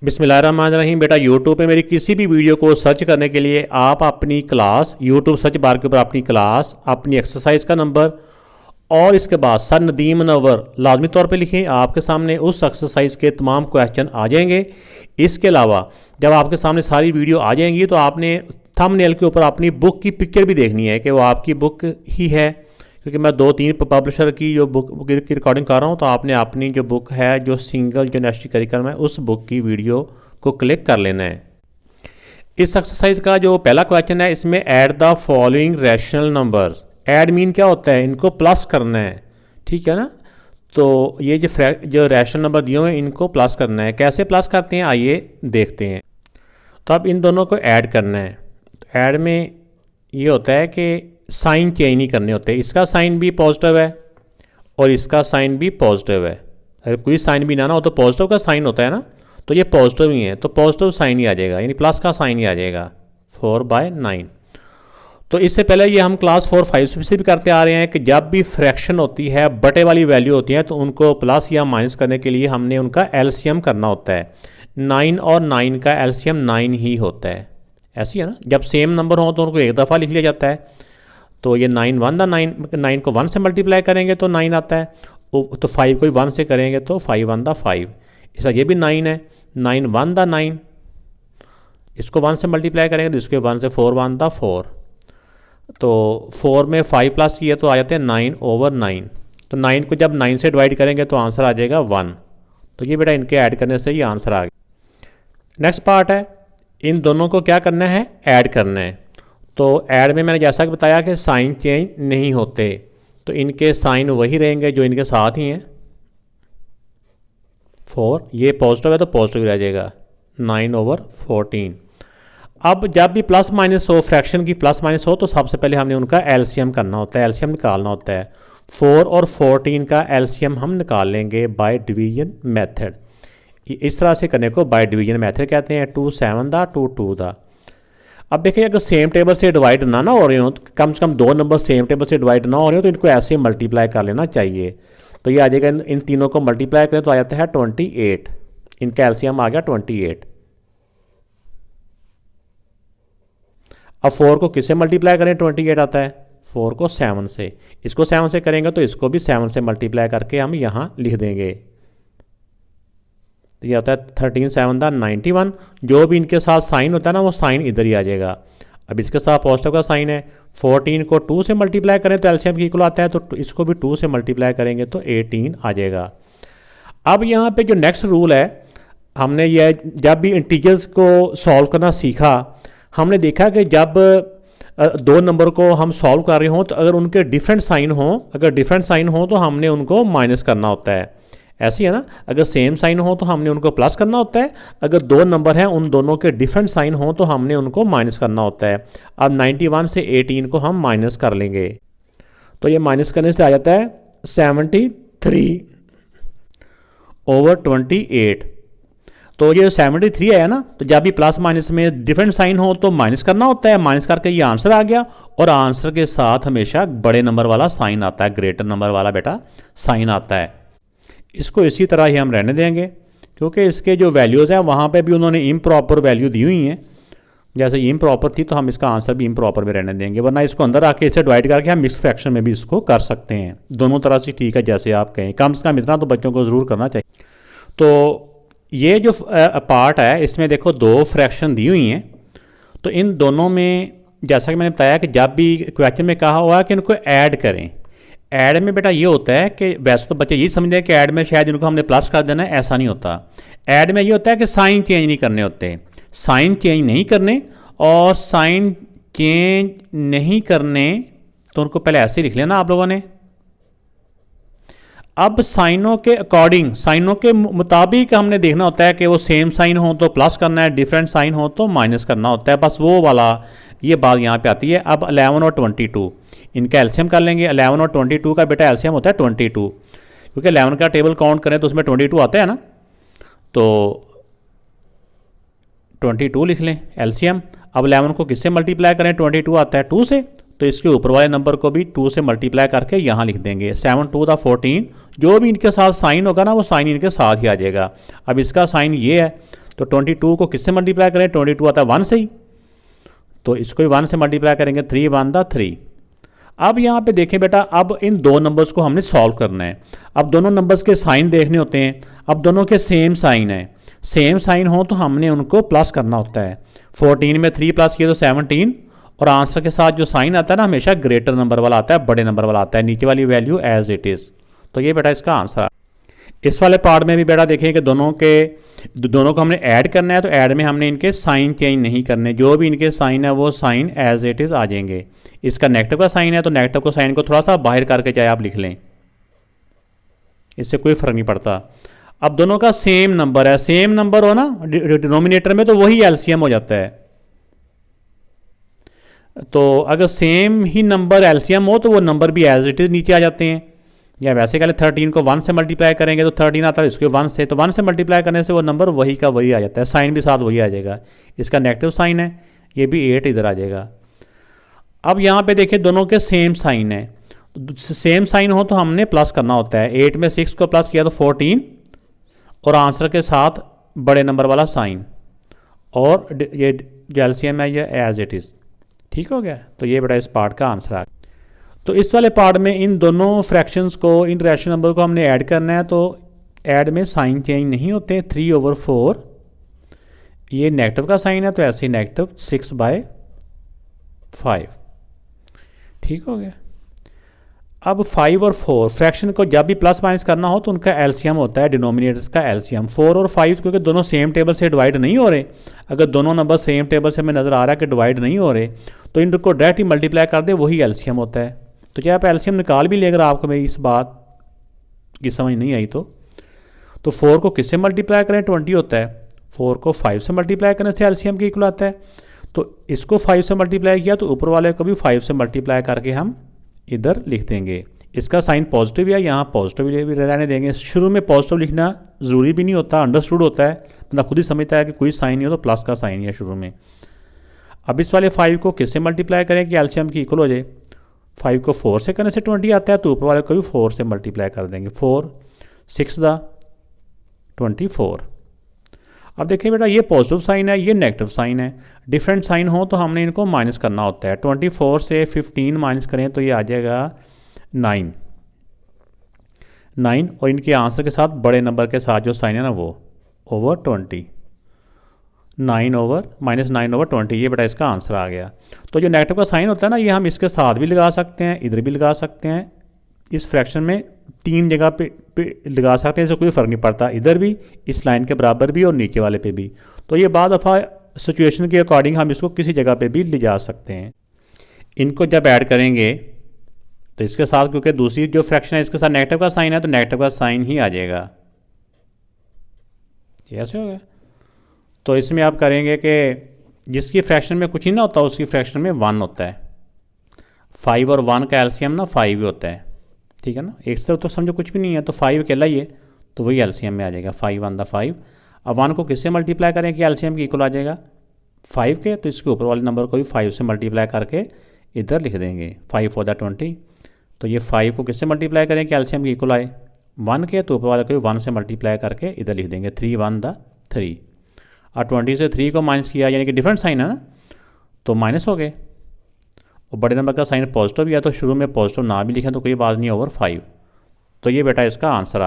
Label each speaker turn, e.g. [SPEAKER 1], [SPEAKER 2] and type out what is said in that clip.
[SPEAKER 1] बिस्मिल्लाहिर्रहमानिर्रहीम। बेटा यूट्यूब पे मेरी किसी भी वीडियो को सर्च करने के लिए आप अपनी क्लास यूट्यूब सर्च बार के ऊपर अपनी क्लास, अपनी एक्सरसाइज का नंबर और इसके बाद सर नदीम मुनव्वर लाजमी तौर पे लिखें। आपके सामने उस एक्सरसाइज के तमाम क्वेश्चन आ जाएंगे। इसके अलावा जब आपके सामने सारी वीडियो आ जाएंगी तो आपने थंबनेल के ऊपर अपनी बुक की पिक्चर भी देखनी है कि वो आपकी बुक ही है, क्योंकि मैं 2-3 पब्लिशर की जो बुक की रिकॉर्डिंग कर रहा हूँ। तो आपने अपनी जो बुक है, जो सिंगल जो नेशनल करिकुलम है, उस बुक की वीडियो को क्लिक कर लेना है। इस एक्सरसाइज का जो पहला क्वेश्चन है, इसमें add the following rational numbers. Add mean क्या होता है, इनको प्लस करना है, ठीक है ना। तो ये जो रैशनल नंबर दिए हुए हैं इनको प्लस करना है। कैसे प्लस करते हैं आइए देखते हैं। तो अब इन दोनों को ऐड करना है। तो ऐड में ये होता है कि साइन चेंज नहीं करने होते। इसका साइन भी पॉजिटिव है और इसका साइन भी पॉजिटिव है। अगर कोई साइन भी ना हो तो पॉजिटिव का साइन होता है ना, तो ये पॉजिटिव ही है, तो पॉजिटिव साइन ही आ जाएगा, यानी प्लस का साइन ही आ जाएगा 4/9। तो इससे पहले ये हम क्लास 4-5 से भी करते आ रहे हैं कि जब भी फ्रैक्शन होती है, बटे वाली वैल्यू होती है, तो उनको प्लस या माइनस करने के लिए हमने उनका एलसीएम करना होता है। 9 और 9 का एलसीएम 9 ही होता है। ऐसी है ना, जब सेम नंबर हो तो उनको एक दफ़ा लिख लिया जाता है। तो ये 9 1 9, 9 को 1 से मल्टीप्लाई करेंगे तो 9 आता है। तो 5 को 1 से करेंगे तो 5 1 5। ऐसा ये भी 9 है, 9 1 9। इसको 1 से मल्टीप्लाई करेंगे तो इसको 1 से 4 1 4। तो 4 में 5 प्लस किए तो आ जाते हैं 9/9। तो 9 को जब 9 से डिवाइड करेंगे तो आंसर आ जाएगा 1। तो ये बेटा इनके ऐड करने से ये आंसर आ गया। नेक्स्ट पार्ट है, इन दोनों को क्या करना है, ऐड करना है। तो ऐड में मैंने जैसा कि बताया कि साइन चेंज नहीं होते, तो इनके साइन वही रहेंगे जो इनके साथ ही हैं। 4 ये पॉजिटिव है तो पॉजिटिव रह जाएगा 9/14। अब जब भी प्लस माइनस हो, फ्रैक्शन की प्लस माइनस हो, तो सबसे पहले हमने उनका एलसीएम करना होता है, एलसीएम निकालना होता है। 4 और 14 का एलसीएम हम निकाल लेंगे बाय डिवीजन मेथड। इस तरह से करने को बाय डिवीजन मेथड कहते हैं। 2 7 दा 2 2 दा। अब देखिए, अगर सेम टेबल से डिवाइड ना हो रहे हो, तो कम से कम 2 नंबर सेम टेबल से डिवाइड ना हो रहे हो, तो इनको ऐसे मल्टीप्लाई कर लेना चाहिए। तो ये आ जाएगा, इन तीनों को मल्टीप्लाई करें तो आ जाता है 28। इनका एलसीएम आ गया 28। अब 4 को किससे मल्टीप्लाई करें, 28 आता है। 4 को 7 से, इसको 7 से करेंगे तो इसको भी 7 से मल्टीप्लाई करके हम यहाँ लिख देंगे। तो ये होता है 13 7 91। जो भी इनके साथ साइन होता है ना, वो साइन इधर ही आ जाएगा। अब इसके साथ पॉजिटिव का साइन है। 14 को 2 से मल्टीप्लाई करें तो एलसीएम की इक्वल आता है, तो इसको भी 2 से मल्टीप्लाई करेंगे तो 18 आ जाएगा। अब यहाँ पे जो नेक्स्ट रूल है, हमने ये जब भी इंटीजर्स को सॉल्व करना सीखा, हमने देखा कि जब 2 नंबर को हम सॉल्व कर रहे हों तो अगर उनके डिफरेंट साइन हो तो हमने उनको माइनस करना होता है। ऐसी है ना, अगर सेम साइन हो तो हमने उनको प्लस करना होता है। अगर 2 नंबर हैं, उन दोनों के डिफरेंट साइन हो तो हमने उनको माइनस करना होता है। अब 91 से 18 को हम माइनस कर लेंगे, तो ये माइनस करने से आ जाता है 73/28। तो ये 73 है ना, तो जब भी प्लस माइनस में डिफरेंट साइन हो तो माइनस करना होता है। माइनस करके ये आंसर आ गया, और आंसर के साथ हमेशा बड़े नंबर वाला साइन आता है, ग्रेटर नंबर वाला बेटा साइन आता है। इसको इसी तरह ही हम रहने देंगे, क्योंकि इसके जो वैल्यूज़ हैं वहाँ पे भी उन्होंने इम्प्रॉपर वैल्यू दी हुई हैं। जैसे ये इम्प्रॉपर थी तो हम इसका आंसर भी इम्प्रॉपर में रहने देंगे, वरना इसको अंदर आके इसे डिवाइड करके हम मिक्स फ्रैक्शन में भी इसको कर सकते हैं। दोनों तरह से ठीक है, जैसे आप कहें, कम से कम इतना तो बच्चों को ज़रूर करना चाहिए। तो ये जो पार्ट है, इसमें देखो 2 फ्रैक्शन दी हुई हैं। तो इन दोनों में जैसा कि मैंने बताया कि जब भी क्वेश्चन में कहा हुआ है कि इनको ऐड करें, ऐड में बेटा ये होता है कि वैसे तो बच्चे यही समझते हैं कि ऐड में शायद इनको हमने प्लस कर देना है, ऐसा नहीं होता। ऐड में ये होता है कि साइन चेंज नहीं करने होते, साइन चेंज नहीं करने। और साइन चेंज नहीं करने तो उनको पहले ऐसे लिख लेना आप लोगों ने। अब साइनों के अकॉर्डिंग, साइनों के मुताबिक हमने देखना होता है कि वो सेम साइन हो तो प्लस करना है, डिफरेंट साइन हो तो माइनस करना होता है। बस वो वाला ये बात यहाँ पे आती है। अब 11 और 22 इनका एलसीएम कर लेंगे। 11 और 22 का बेटा एलसीएम होता है 22, क्योंकि 11 का टेबल काउंट करें तो उसमें 22 आता है ना, तो 22 लिख लें एलसीएम। अब 11 को किससे मल्टीप्लाई करें, 22 आता है 2 से, तो इसके ऊपर वाले नंबर को भी 2 से मल्टीप्लाई करके यहाँ लिख देंगे। 7 2 14। जो भी इनके साथ साइन होगा ना, वो साइन इनके साथ ही आ जाएगा। अब इसका साइन ये है तो 22 को किससे मल्टीप्लाई करें, 22 आता है 1 से ही, तो इसको ही 1 से मल्टीप्लाई करेंगे, 3 1 दा 3। अब यहाँ पे देखें बेटा, अब इन दो नंबर्स को हमने सॉल्व करना है। अब दोनों नंबर्स के साइन देखने होते हैं। अब दोनों के सेम साइन है, सेम साइन हो तो हमने उनको प्लस करना होता है। 14 में 3 प्लस किए तो 17, और आंसर के साथ जो साइन आता है ना हमेशा ग्रेटर नंबर वाला आता है, बड़े नंबर वाला आता है, नीचे वाली वैल्यू एज इट इज़। तो ये बेटा इसका आंसर है। इस वाले पार्ट में भी बेटा देखें कि दोनों को हमने ऐड करना है, तो ऐड में हमने इनके साइन चेंज नहीं करने, जो भी इनके साइन है वो साइन एज इट इज़ आ जाएंगे। इसका नेगेटिव का साइन है तो नेगेटिव को साइन को थोड़ा सा बाहर करके चाहे आप लिख लें, इससे कोई फर्क नहीं पड़ता। अब दोनों का सेम नंबर है, सेम नंबर हो ना डिनोमिनेटर में तो वही एलसीएम हो जाता है। तो अगर सेम ही नंबर एलसीएम हो तो वो नंबर भी एज इट इज़ नीचे आ जाते हैं। या वैसे कहले 13 को 1 से मल्टीप्लाई करेंगे तो 13 आता है, इसको 1 से, तो 1 से मल्टीप्लाई करने से वो नंबर वही का वही आ जाता है, साइन भी साथ वही आ जाएगा। इसका नेगेटिव साइन है, ये भी 8 इधर आ जाएगा। अब यहाँ पे देखिए दोनों के सेम साइन है, तो सेम साइन हो तो हमने प्लस करना होता है। 8 में 6 को प्लस किया तो 14, और आंसर के साथ बड़े नंबर वाला साइन, और ये जो एलसीएम है ये एज इट इज़। ठीक हो गया, तो ये बेटा इस पार्ट का आंसर आ गया। तो इस वाले पार्ट में इन दोनों फ्रैक्शंस को, इन रैशनल नंबर को हमने ऐड करना है, तो ऐड में साइन चेंज नहीं होते। 3/4 ये नेगेटिव का साइन है तो ऐसे ही नेगेटिव 6/5। ठीक हो गया। अब 5 और 4 फ्रैक्शन को जब भी प्लस माइनस करना हो तो उनका एलसीएम होता है, डिनोमिनेटर्स का एलसीएम। 4 और 5 क्योंकि दोनों सेम टेबल से डिवाइड नहीं हो रहे, अगर दोनों नंबर सेम टेबल से हमें नज़र आ रहा है कि डिवाइड नहीं हो रहे, तो इनको डायरेक्ट ही मल्टीप्लाई कर दे, वही एलसीएम होता है। तो चाहे आप एलसीएम निकाल भी ले, अगर आपको मेरी इस बात की समझ नहीं आई तो 4 को किससे मल्टीप्लाई करें, 20 होता है। 4 को 5 से मल्टीप्लाई करने से एलसीएम के इक्वल आता है, तो इसको 5 से मल्टीप्लाई किया तो ऊपर वाले को भी 5 से मल्टीप्लाई करके हम इधर लिख देंगे। इसका साइन पॉजिटिव है, यहाँ पॉजिटिव भी रहने देंगे। शुरू में पॉजिटिव लिखना ज़रूरी भी नहीं होता, अंडरस्टूड होता है, बंदा खुद ही समझता है कि कोई साइन नहीं हो तो प्लस का साइन ही है शुरू में। अब इस वाले 5 को किससे मल्टीप्लाई करें कि एलसीएम की इक्वल हो जाए। 5 को 4 से करने से 20 आता है, तो ऊपर वाले को भी 4 से मल्टीप्लाई कर देंगे। 4 6 दा 24। अब देखिए बेटा, ये पॉजिटिव साइन है, ये नेगेटिव साइन है। डिफरेंट साइन हो तो हमने इनको माइनस करना होता है। 24 से 15 माइनस करें तो ये आ जाएगा 9, और इनके आंसर के साथ बड़े नंबर के साथ जो साइन है ना वो ओवर 20, 9/-9/20, ये बेटा इसका आंसर आ गया। तो जो नेगेटिव का साइन होता है ना, ये हम इसके साथ भी लगा सकते हैं, इधर भी लगा सकते हैं। इस फ्रैक्शन में 3 जगह पे लगा सकते हैं, इससे कोई फ़र्क नहीं पड़ता, इधर भी, इस लाइन के बराबर भी और नीचे वाले पे भी। तो ये बाद दफ़ा सिचुएशन के अकॉर्डिंग हम इसको किसी जगह पे भी ले जा सकते हैं। इनको जब ऐड करेंगे तो इसके साथ, क्योंकि दूसरी जो फ्रैक्शन है इसके साथ नेगेटिव का साइन है, तो नेगेटिव का साइन ही आ जाएगा। ऐसे हो गया। तो इसमें आप करेंगे कि जिसकी फ्रैक्शन में कुछ ही ना होता उसकी फ्रैक्शन में 1 होता है। 5 और 1 का एलसीएम ना 5 ही होता है, ठीक है ना। एक तरफ तो समझो कुछ भी नहीं है, तो 5 अकेला ही है, तो वही एलसीएम में आ जाएगा, 5 1 दा 5। अब 1 को किससे मल्टीप्लाई करें कि एलसीएम की इक्वल आ जाएगा 5 के, तो इसके ऊपर वाले नंबर को भी 5 से मल्टीप्लाई करके इधर लिख देंगे, 5 4 दा 20। तो ये 5 को किससे मल्टीप्लाई करें कि एलसीएम की इक्वल आए 1 के, तो ऊपर वाले को भी 1 से मल्टीप्लाई करके इधर लिख देंगे, 3 1 दा 3। और 20 से 3 को माइनस किया, यानी कि डिफरेंट साइन है ना, तो माइनस हो गए। और बड़े नंबर का साइन पॉजिटिव या तो शुरू में पॉजिटिव ना भी लिखें तो कोई बात नहीं, ओवर 5। तो ये बेटा इसका आंसर आ